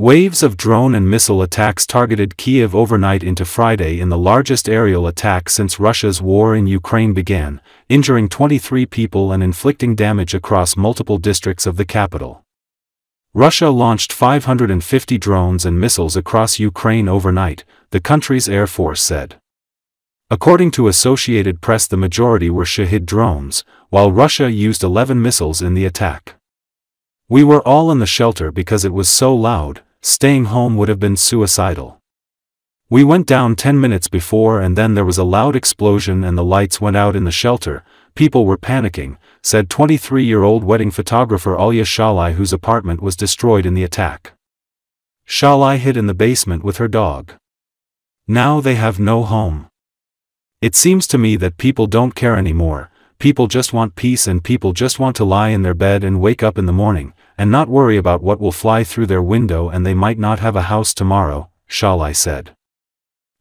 Waves of drone and missile attacks targeted Kiev overnight into Friday in the largest aerial attack since Russia's war in Ukraine began, injuring 23 people and inflicting damage across multiple districts of the capital. Russia launched 550 drones and missiles across Ukraine overnight, the country's air force said. According to Associated Press, the majority were Shahid drones, while Russia used 11 missiles in the attack. "We were all in the shelter because it was so loud. Staying home would have been suicidal. We went down 10 minutes before and then there was a loud explosion and the lights went out in the shelter. People were panicking," said 23-year-old wedding photographer Alya Shalai, whose apartment was destroyed in the attack. Shalai hid in the basement with her dog. "Now they have no home. It seems to me that people don't care anymore. People just want peace and people just want to lie in their bed and wake up in the morning, and not worry about what will fly through their window and they might not have a house tomorrow," Shalai said.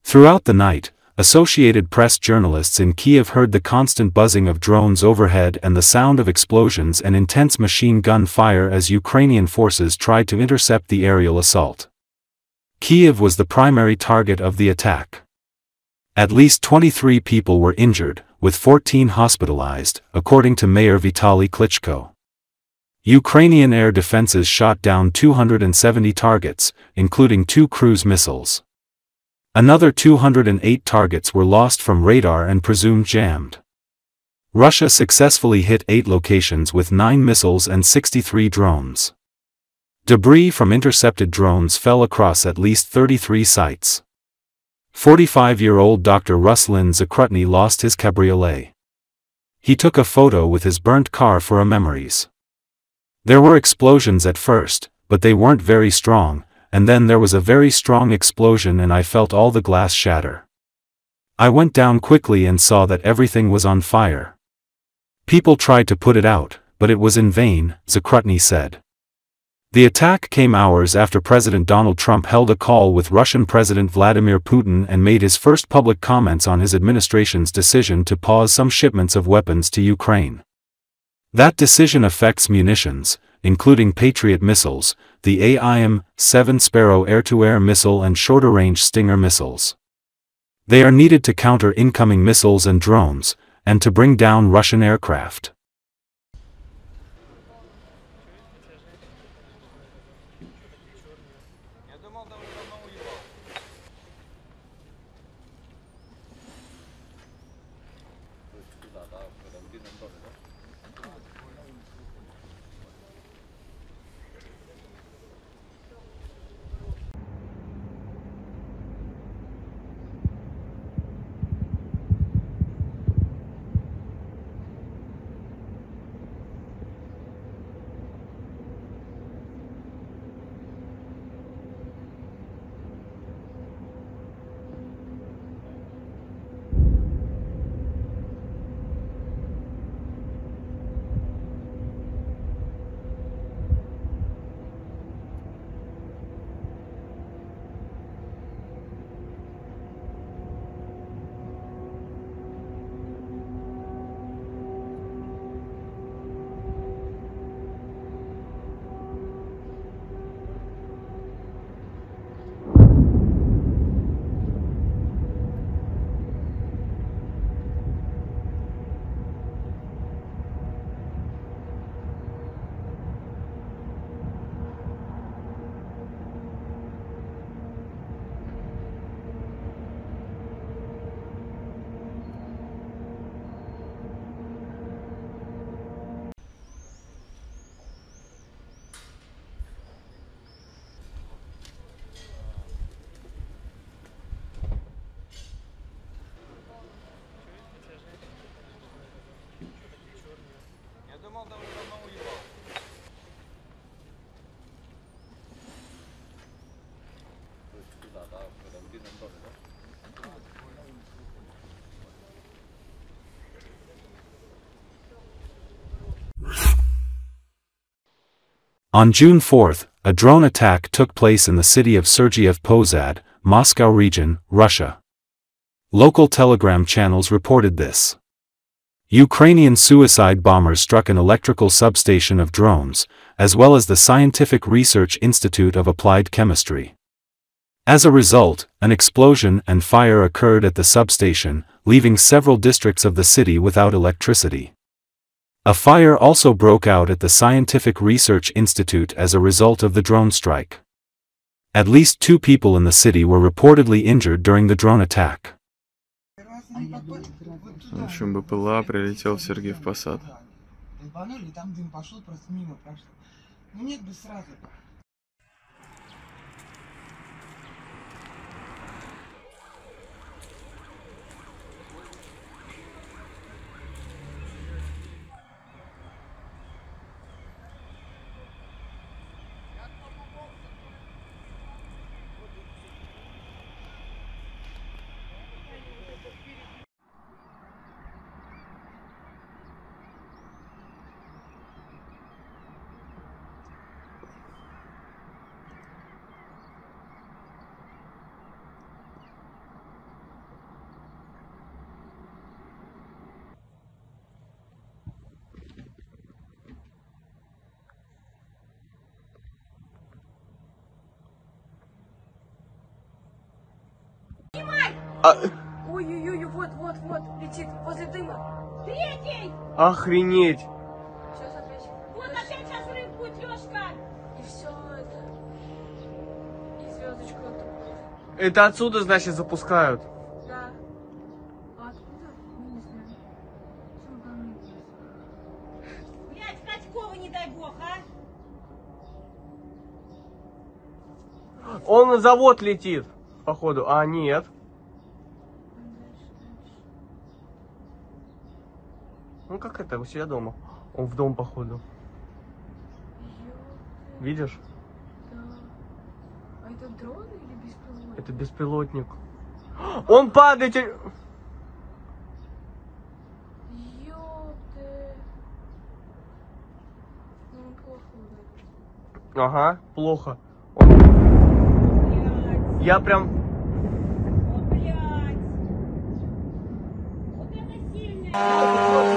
Throughout the night, Associated Press journalists in Kiev heard the constant buzzing of drones overhead and the sound of explosions and intense machine gun fire as Ukrainian forces tried to intercept the aerial assault. Kiev was the primary target of the attack. At least 23 people were injured, with 14 hospitalized, according to Mayor Vitaly Klitschko. Ukrainian air defenses shot down 270 targets, including 2 cruise missiles. Another 208 targets were lost from radar and presumed jammed. Russia successfully hit 8 locations with 9 missiles and 63 drones. Debris from intercepted drones fell across at least 33 sites. 45-year-old Dr. Ruslan Zakrutny lost his cabriolet. He took a photo with his burnt car for a memories. "There were explosions at first, but they weren't very strong, and then there was a very strong explosion and I felt all the glass shatter. I went down quickly and saw that everything was on fire. People tried to put it out, but it was in vain," Zakrutny said. The attack came hours after President Donald Trump held a call with Russian President Vladimir Putin and made his first public comments on his administration's decision to pause some shipments of weapons to Ukraine. That decision affects munitions, including Patriot missiles, the AIM-7 Sparrow air-to-air missile and shorter-range Stinger missiles. They are needed to counter incoming missiles and drones, and to bring down Russian aircraft. On June 4, a drone attack took place in the city of Sergiev Posad, Moscow region, Russia. Local Telegram channels reported this. Ukrainian suicide bombers struck an electrical substation of drones, as well as the Scientific Research Institute of Applied Chemistry. As a result, an explosion and fire occurred at the substation, leaving several districts of the city without electricity. A fire also broke out at the Scientific Research Institute as a result of the drone strike. At least 2 people in the city were reportedly injured during the drone attack. В общем, БПЛА прилетел в Сергиев Посад. Ой-ой-ой, вот, летит возле дыма. Третий! Охренеть! Сейчас опять. Вот опять сейчас взрыв будет, Лёшка! И все это. И звездочку оттуда. Это отсюда, значит, запускают? Да. А откуда? Мы не знаем. Что там интересно? Блядь, Катькова, не дай бог, а? Он на завод летит, походу. А, нет. Ну как это, у себя дома? Он в дом, походу. Видишь? Да. А это дрон или беспилотник? Это беспилотник. Он падает! Ёпты. Ну, он плохо ударил. Ага, плохо. Он... Блядь. Я прям... О, блядь. Вот это сильно.